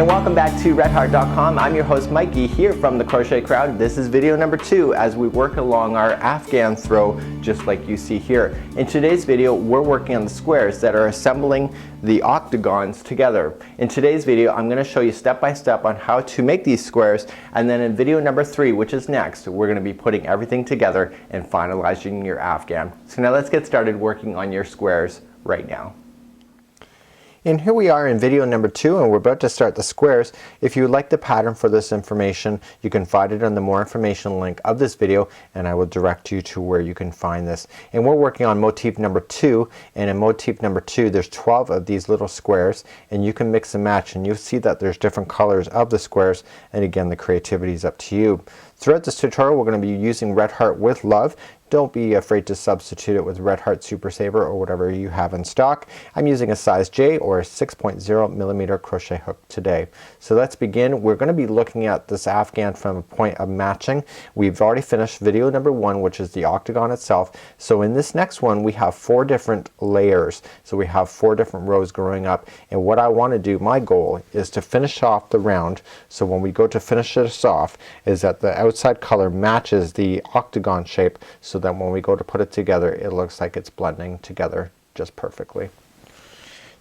and welcome back to redheart.com. I'm your host Mikey here from the Crochet Crowd. This is video number 2 as we work along our Afghan throw just like you see here. In today's video we're working on the squares that are assembling the octagons together. In today's video I'm going to show you step by step on how to make these squares, and then in video number 3, which is next, we're going to be putting everything together and finalizing your Afghan. So now let's get started working on your squares right now. And here we are in video number 2, and we're about to start the squares. If you would like the pattern for this information, you can find it on the more information link of this video, and I will direct you to where you can find this. And we're working on motif number 2, and in motif number 2 there's 12 of these little squares, and you can mix and match, and you'll see that there's different colors of the squares, and again the creativity is up to you. Throughout this tutorial we're going to be using Red Heart with Love. Don't be afraid to substitute it with Red Heart Super Saver or whatever you have in stock. I'm using a size J or a 6.0 millimeter crochet hook today. So let's begin. We're going to be looking at this Afghan from a point of matching. We've already finished video number 1, which is the octagon itself. So in this next one we have 4 different layers. So we have 4 different rows growing up, and what I want to do, my goal is to finish off the round. So when we go to finish this off is that the outside color matches the octagon shape, so that when we go to put it together it looks like it's blending together just perfectly.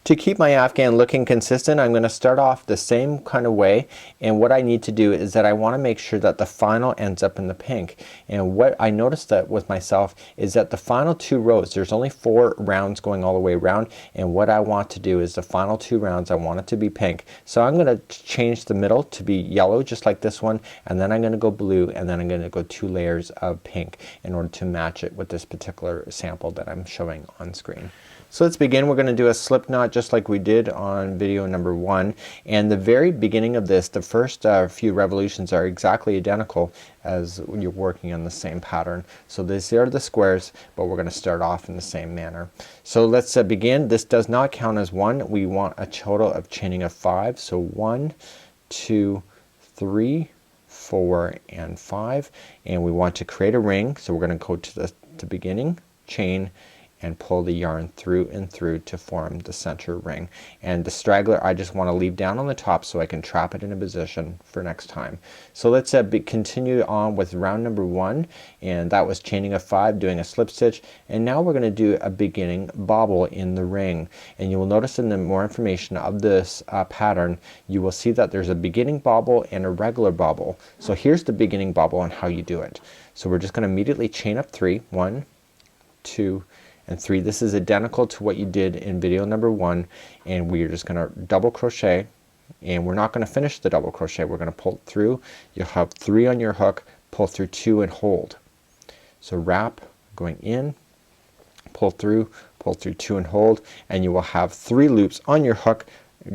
To keep my Afghan looking consistent, I'm going to start off the same kind of way, and what I need to do is that I want to make sure that the final ends up in the pink. And what I noticed that with myself is that the final 2 rows, there's only 4 rounds going all the way around, and what I want to do is the final 2 rounds I want it to be pink. So I'm going to change the middle to be yellow just like this one, and then I'm going to go blue, and then I'm going to go 2 layers of pink in order to match it with this particular sample that I'm showing on screen. So let's begin. We're going to do a slip knot just like we did on video number 1, and the very beginning of this, the first few revolutions are exactly identical as you're working on the same pattern. So these are the squares, but we're going to start off in the same manner. So let's begin. This does not count as 1. We want a total of chaining of 5. So 1, 2, 3, 4, and 5, and we want to create a ring. So we're going to go to the beginning, chain, and pull the yarn through and through to form the center ring. And the straggler I just want to leave down on the top so I can trap it in a position for next time. So let's continue on with round number 1, and that was chaining of 5, doing a slip stitch, and now we're going to do a beginning bobble in the ring. And you will notice in the more information of this pattern you will see that there's a beginning bobble and a regular bobble. So here's the beginning bobble and how you do it. So we're just going to immediately chain up 3, 1, 2, and 3. This is identical to what you did in video number 1, and we're just going to double crochet, and we're not going to finish the double crochet. We're going to pull through. You'll have 3 on your hook, pull through 2 and hold. So wrap, going in, pull through 2 and hold, and you will have 3 loops on your hook,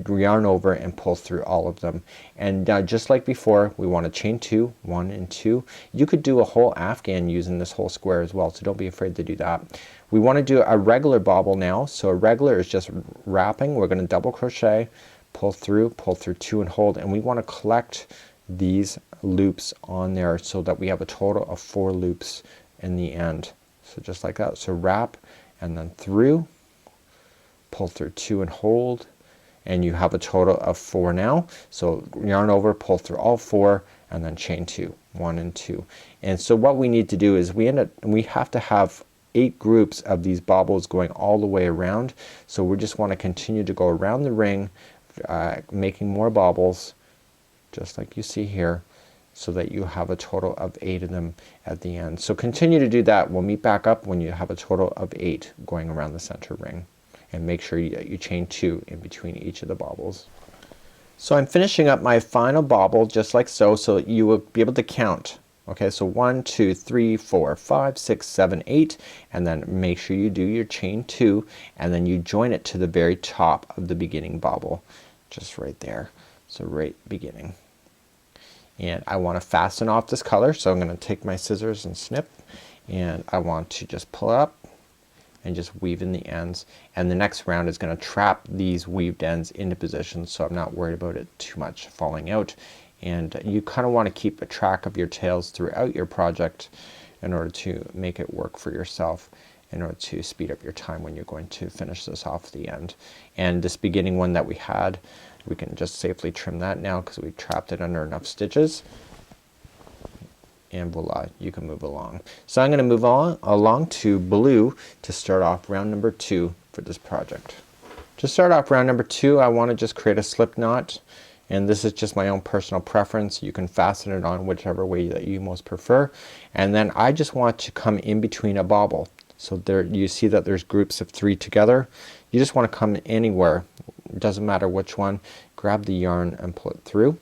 yarn over and pull through all of them. And just like before, we want to chain 2, 1 and 2. You could do a whole Afghan using this whole square as well, so don't be afraid to do that. We want to do a regular bobble now. So a regular is just wrapping. We're going to double crochet, pull through 2 and hold, and we want to collect these loops on there so that we have a total of 4 loops in the end. So just like that. So wrap and then through, pull through 2 and hold, and you have a total of 4 now. So yarn over, pull through all 4, and then chain 2, 1 and 2. And so what we need to do is we have to have 8 groups of these bobbles going all the way around. So we just want to continue to go around the ring, making more bobbles just like you see here, so that you have a total of 8 of them at the end. So continue to do that. We'll meet back up when you have a total of 8 going around the center ring, and make sure you chain 2 in between each of the bobbles. So I'm finishing up my final bobble just like so you will be able to count. Okay, so 1, 2, 3, 4, 5, 6, 7, 8, and then make sure you do your chain 2, and then you join it to the very top of the beginning bobble, just right there. So right beginning. And I want to fasten off this color, so I'm going to take my scissors and snip, and I want to just pull up and just weave in the ends, and the next round is going to trap these weaved ends into position, so I'm not worried about it too much falling out. And you kind of want to keep a track of your tails throughout your project in order to make it work for yourself, in order to speed up your time when you're going to finish this off at the end. And this beginning one that we had, we can just safely trim that now because we trapped it under enough stitches. And voila, you can move along. So I'm going to move on along to blue to start off round number 2 for this project. To start off round number 2, I want to just create a slip knot, and this is just my own personal preference. You can fasten it on whichever way that you most prefer. And then I just want to come in between a bobble. So there you see that there's groups of 3 together. You just want to come anywhere. It doesn't matter which one. Grab the yarn and pull it through.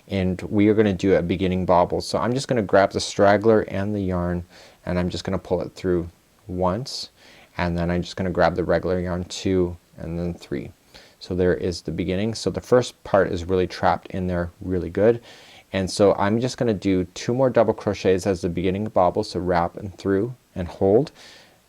And we are going to do a beginning bobble. So I'm just going to grab the straggler and the yarn, and I'm just going to pull it through once, and then I'm just going to grab the regular yarn 2 and then 3. So there is the beginning. So the first part is really trapped in there really good. And so I'm just going to do 2 more double crochets as the beginning bobble. So wrap and through and hold,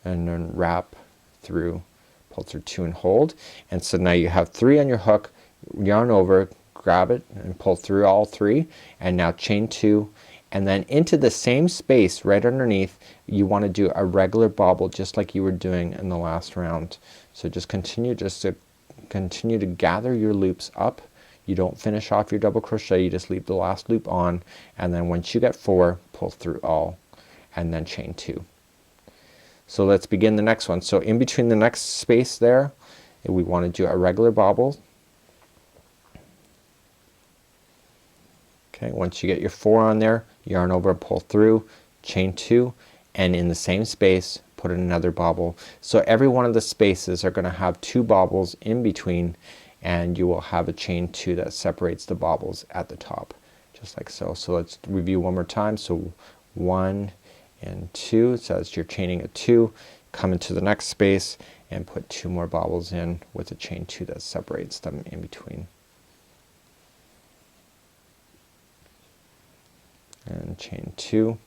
and then wrap through, pull through 2 and hold. And so now you have 3 on your hook, yarn over, grab it and pull through all 3, and now chain 2, and then into the same space right underneath you want to do a regular bobble just like you were doing in the last round. So just continue to gather your loops up. You don't finish off your double crochet, you just leave the last loop on, and then once you get 4, pull through all and then chain 2. So let's begin the next one. So in between the next space there we want to do a regular bobble. Okay, once you get your 4 on there, yarn over, pull through, chain 2, and in the same space put in another bobble. So every one of the spaces are going to have 2 bobbles in between, and you will have a chain 2 that separates the bobbles at the top, just like so. So let's review one more time. So 1 and 2, so that's your chaining a 2, come into the next space and put 2 more bobbles in with a chain 2 that separates them in between. And chain 2,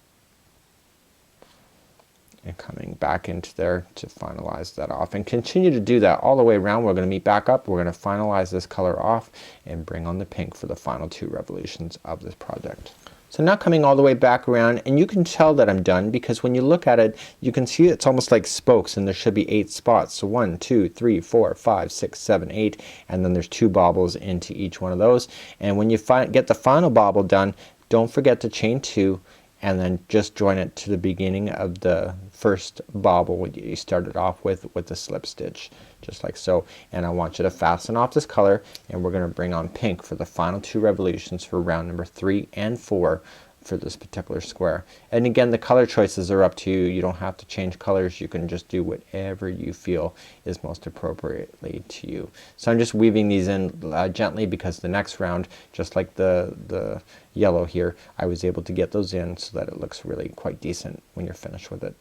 and coming back into there to finalize that off, and continue to do that all the way around. We're going to meet back up, we're going to finalize this color off and bring on the pink for the final 2 revolutions of this project. So now coming all the way back around, and you can tell that I'm done because when you look at it you can see it's almost like spokes, and there should be 8 spots. So 1, 2, 3, 4, 5, 6, 7, 8, and then there's 2 bobbles into each one of those. And when you get the final bobble done, don't forget to chain 2 and then just join it to the beginning of the first bobble you started off with the slip stitch, just like so. And I want you to fasten off this color, and we're going to bring on pink for the final 2 revolutions for round number 3 and 4 for this particular square. And again, the color choices are up to you. You don't have to change colors. You can just do whatever you feel is most appropriately to you. So I'm just weaving these in gently because the next round, just like the yellow here, I was able to get those in so that it looks really quite decent when you're finished with it.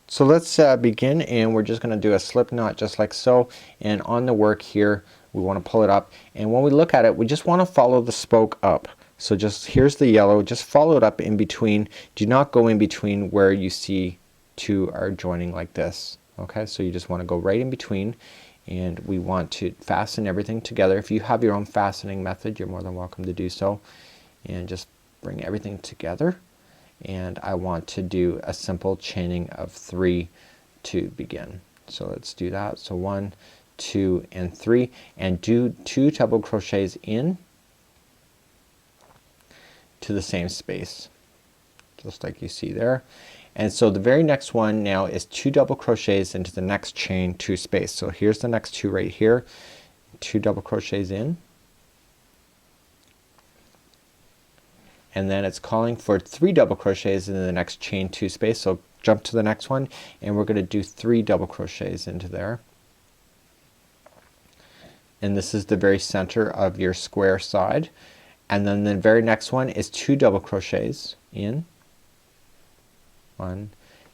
So let's begin, and we're just going to do a slip knot just like so, and on the work here we want to pull it up, and when we look at it we just want to follow the spoke up. So just here's the yellow, just follow it up in between. Do not go in between where you see 2 are joining like this. Okay, so you just want to go right in between, and we want to fasten everything together. If you have your own fastening method, you're more than welcome to do so, and just bring everything together. And I want to do a simple chaining of 3 to begin. So let's do that. So 1, 2, and 3, and do 2 double crochets in to the same space, just like you see there. And so the very next one now is 2 double crochets into the next chain 2 space. So here's the next 2 right here, 2 double crochets in, and then it's calling for 3 double crochets in the next chain 2 space. So jump to the next one, and we're going to do 3 double crochets into there. And this is the very center of your square side. And then the very next one is 2 double crochets in, 1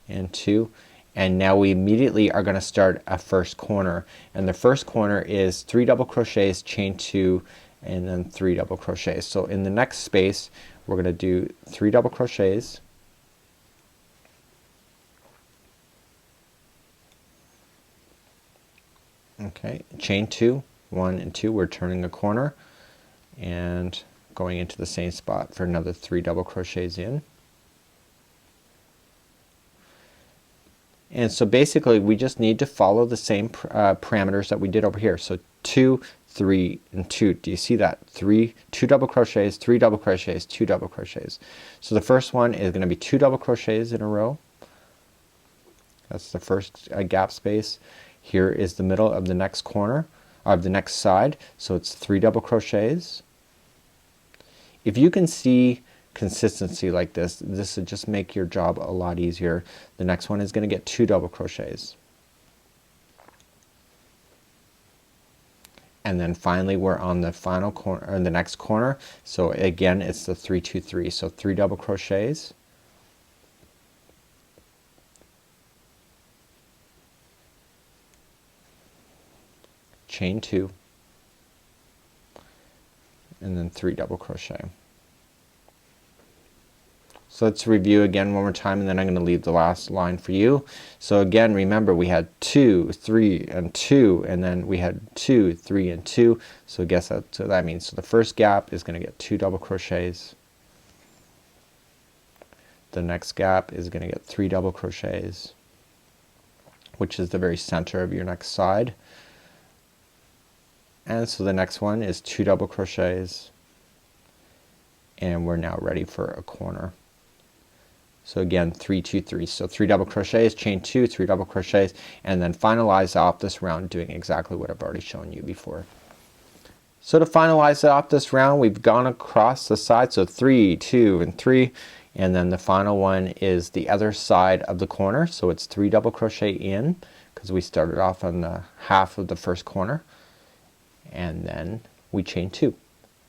and 2, and now we immediately are going to start a first corner, and the first corner is 3 double crochets, chain 2, and then 3 double crochets. So in the next space we're going to do 3 double crochets, okay, chain 2, 1 and 2, we're turning a corner and going into the same spot for another 3 double crochets in. And so basically we just need to follow the same parameters that we did over here. So 2, 3 and 2. Do you see that? 2 double crochets, 3 double crochets, 2 double crochets. So the first one is going to be 2 double crochets in a row. That's the first gap space. Here is the middle of the next corner of the next side, so it's 3 double crochets. If you can see consistency like this will just make your job a lot easier. The next one is going to get 2 double crochets. And then finally we're on the final corner, or the next corner, so again it's the 3 2 3. So 3 double crochets, chain 2, and then 3 double crochet. So let's review again one more time, and then I'm going to leave the last line for you. So again, remember we had 2 3 and 2, and then we had 2 3 and 2. So guess that's what that means. So the first gap is going to get 2 double crochets. The next gap is going to get 3 double crochets, which is the very center of your next side. And so the next one is 2 double crochets, and we're now ready for a corner. So again 3 2 3. So 3 double crochets, chain 2, 3 double crochets, and then finalize off this round doing exactly what I've already shown you before. So to finalize off this round, we've gone across the side, so 3 2 and 3, and then the final one is the other side of the corner, so it's 3 double crochet in because we started off on the half of the first corner, and then we chain 2,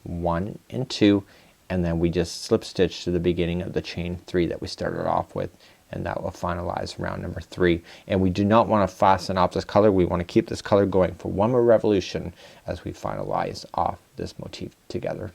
1 and 2, and then we just slip stitch to the beginning of the chain 3 that we started off with, and that will finalize round number 3. And we do not want to fasten off this color. We want to keep this color going for one more revolution as we finalize off this motif together.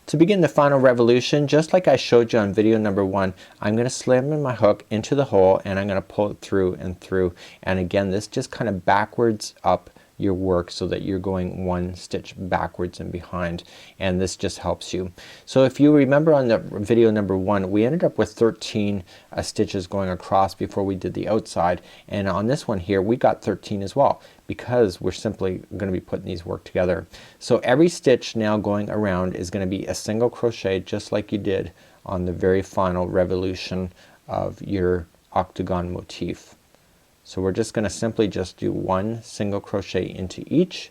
To begin the final revolution, just like I showed you on video number 1, I'm going to slam in my hook into the hole, and I'm going to pull it through and through, and again this just kind of backwards up your work so that you're going one stitch backwards and behind, and this just helps you. So if you remember on the video number 1, we ended up with 13 stitches going across before we did the outside, and on this one here we got 13 as well because we're simply going to be putting these work together. So every stitch now going around is going to be a single crochet, just like you did on the very final revolution of your octagon motif. So we're just going to simply just do one single crochet into each,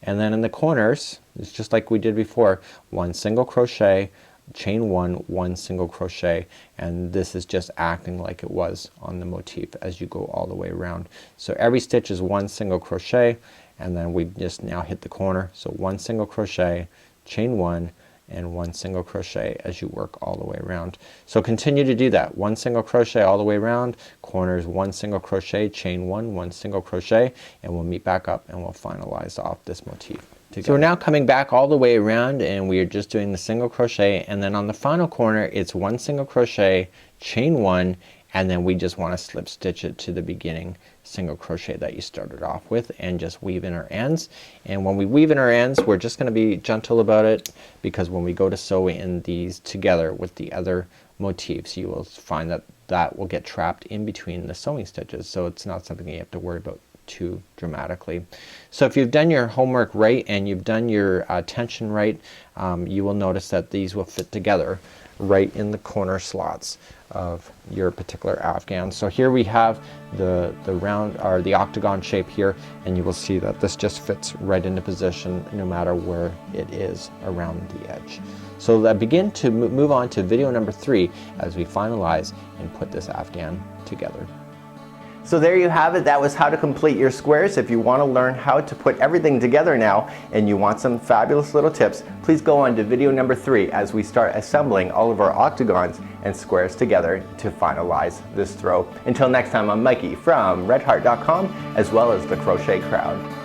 and then in the corners it's just like we did before, one single crochet, chain 1, one single crochet, and this is just acting like it was on the motif as you go all the way around. So every stitch is one single crochet, and then we just now hit the corner, so one single crochet, chain 1, and one single crochet as you work all the way around. So continue to do that, one single crochet all the way around, corners one single crochet, chain 1, one single crochet, and we'll meet back up and we'll finalize off this motif together. So we're now coming back all the way around, and we are just doing the single crochet, and then on the final corner it's one single crochet, chain 1, and then we just want to slip stitch it to the beginning single crochet that you started off with, and just weave in our ends. And when we weave in our ends, we're just going to be gentle about it, because when we go to sew in these together with the other motifs, you will find that that will get trapped in between the sewing stitches, so it's not something you have to worry about too dramatically. So if you've done your homework right and you've done your tension right, you will notice that these will fit together right in the corner slots of your particular afghan. So here we have the round, or the octagon shape here, and you will see that this just fits right into position no matter where it is around the edge. So let's begin to move on to video number 3 as we finalize and put this afghan together. So there you have it. That was how to complete your squares. If you want to learn how to put everything together now and you want some fabulous little tips, please go on to video number 3 as we start assembling all of our octagons and squares together to finalize this throw. Until next time, I'm Mikey from redheart.com as well as the Crochet Crowd.